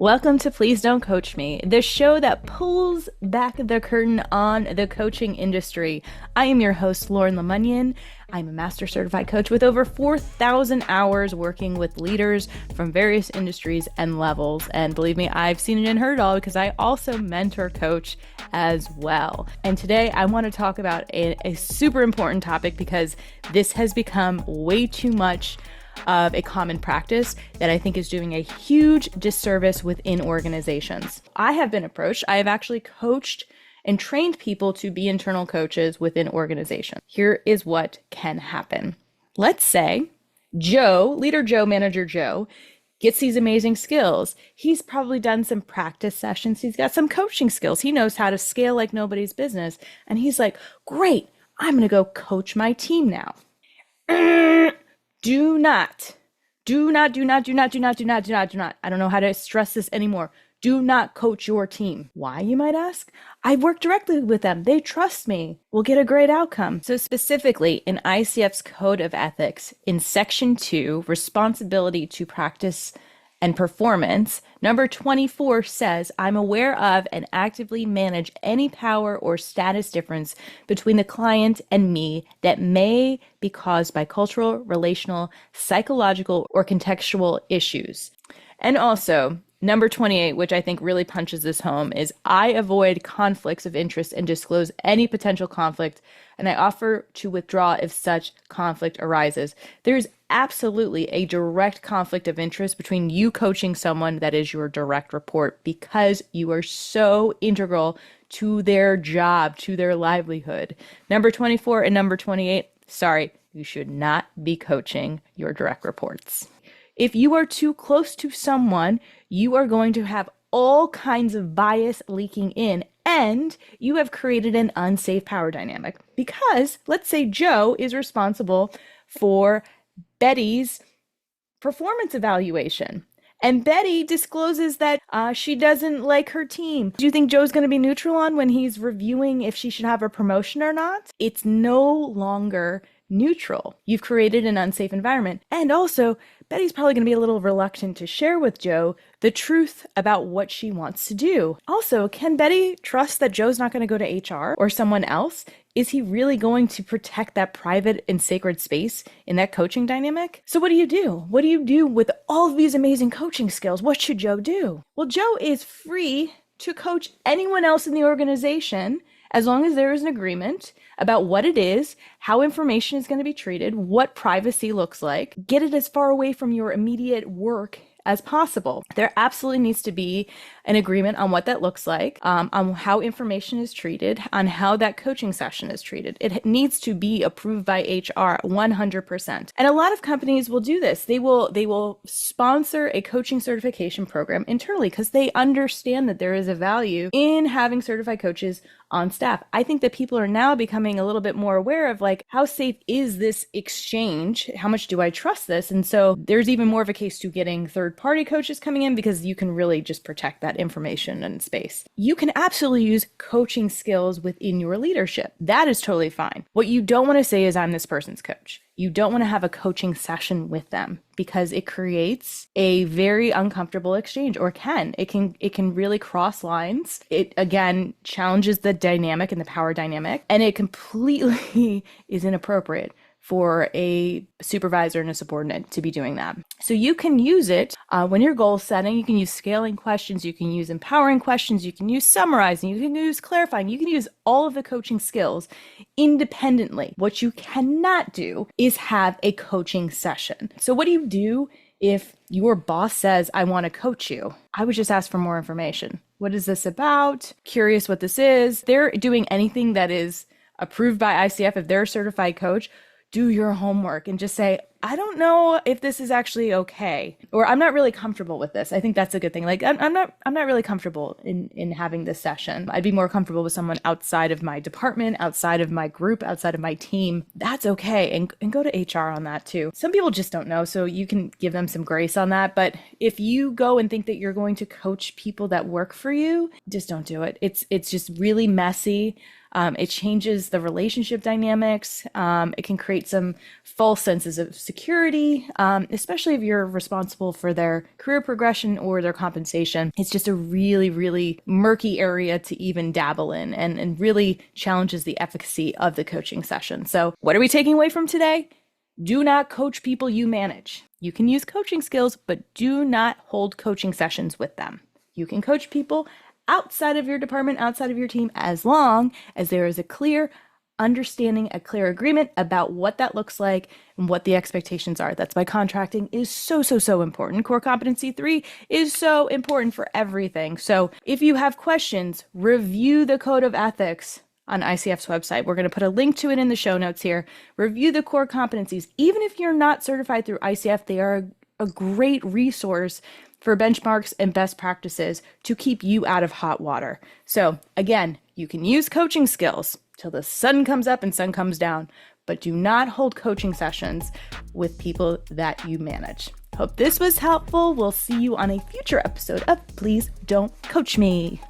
Welcome to Please Don't Coach Me, the show that pulls back the curtain on the coaching industry. I am your host, LeMunyan. I'm a master certified coach with over 4,000 hours working with leaders from various industries and levels. And believe me, I've seen it and heard it all because I also mentor coach as well. And today I want to talk about a super important topic because this has become way too much of a common practice that I think is doing a huge disservice within organizations. I have been approached. I have actually coached and trained people to be internal coaches within organizations. Here is what can happen. Let's say Joe, leader Joe, manager Joe, gets these amazing skills. He's probably done some practice sessions. He's got some coaching skills. He knows how to scale like nobody's business. And he's like, great, I'm going to go coach my team now. Do not. I don't know how to stress this anymore. Do not coach your team. Why, you might ask? I work directly with them. They trust me. We'll get a great outcome. So specifically in ICF's Code of Ethics, in Section 2, Responsibility to Practice and Performance, number 24 says, I'm aware of and actively manage any power or status difference between the client and me that may be caused by cultural, relational, psychological, or contextual issues. And also, number 28, which I think really punches this home, is I avoid conflicts of interest and disclose any potential conflict, and I offer to withdraw if such conflict arises. There's absolutely a direct conflict of interest between you coaching someone that is your direct report because you are so integral to their job, to their livelihood. Number 24 and number 28, sorry, you should not be coaching your direct reports. If you are too close to someone, you are going to have all kinds of bias leaking in, and you have created an unsafe power dynamic because let's say Joe is responsible for Betty's performance evaluation. And Betty discloses that she doesn't like her team. Do you think Joe's going to be neutral on when he's reviewing if she should have a promotion or not? It's no longer neutral. You've created an unsafe environment. And also, Betty's probably going to be a little reluctant to share with Joe the truth about what she wants to do. Also, can Betty trust that Joe's not going to go to HR or someone else? Is he really going to protect that private and sacred space in that coaching dynamic? So what do you do? What do you do with all of these amazing coaching skills? What should Joe do? Well, Joe is free to coach anyone else in the organization as long as there is an agreement about what it is, how information is going to be treated, what privacy looks like. Get it as far away from your immediate work as possible. There absolutely needs to be an agreement on what that looks like, on how information is treated, on how that coaching session is treated. It needs to be approved by HR 100%. And a lot of companies will do this. They will sponsor a coaching certification program internally because they understand that there is a value in having certified coaches on staff. I think that people are now becoming a little bit more aware of like, how safe is this exchange? How much do I trust this? And so there's even more of a case to getting third-party coaches coming in because you can really just protect that information and space. You can absolutely use coaching skills within your leadership. That is totally fine. What you don't want to say is I'm this person's coach. You don't want to have a coaching session with them because it creates a very uncomfortable exchange, or it can really cross lines. It again challenges the dynamic and the power dynamic, and it completely is inappropriate for a supervisor and a subordinate to be doing that. So you can use it when you're goal setting. You can use scaling questions, you can use empowering questions, you can use summarizing, you can use clarifying, you can use all of the coaching skills independently. What you cannot do is have a coaching session. So what do you do if your boss says, I want to coach you? I would just ask for more information. What is this about? Curious what this is. They're doing anything that is approved by ICF. If they're a certified coach, do your homework and just say, I don't know if this is actually okay, or I'm not really comfortable with this. I think that's a good thing. Like, I'm not really comfortable in having this session. I'd be more comfortable with someone outside of my department, outside of my group, outside of my team. That's okay. And go to HR on that too. Some people just don't know, so you can give them some grace on that. But if you go and think that you're going to coach people that work for you, just don't do it. It's just really messy. It changes the relationship dynamics. It can create some false senses of security, especially if you're responsible for their career progression or their compensation. It's just a really, really murky area to even dabble in, and really challenges the efficacy of the coaching session. So what are we taking away from today? Do not coach people you manage. You can use coaching skills, but do not hold coaching sessions with them. You can coach people outside of your department, outside of your team, as long as there is a clear understanding, a clear agreement about what that looks like and what the expectations are. That's why contracting is so, so, so important. Core competency 3 is so important for everything. So if you have questions, review the Code of Ethics on ICF's website. We're going to put a link to it in the show notes here. Review the core competencies. Even if you're not certified through ICF, they are a great resource for benchmarks and best practices to keep you out of hot water. So again, you can use coaching skills till the sun comes up and sun comes down, but do not hold coaching sessions with people that you manage. Hope this was helpful. We'll see you on a future episode of Please Don't Coach Me.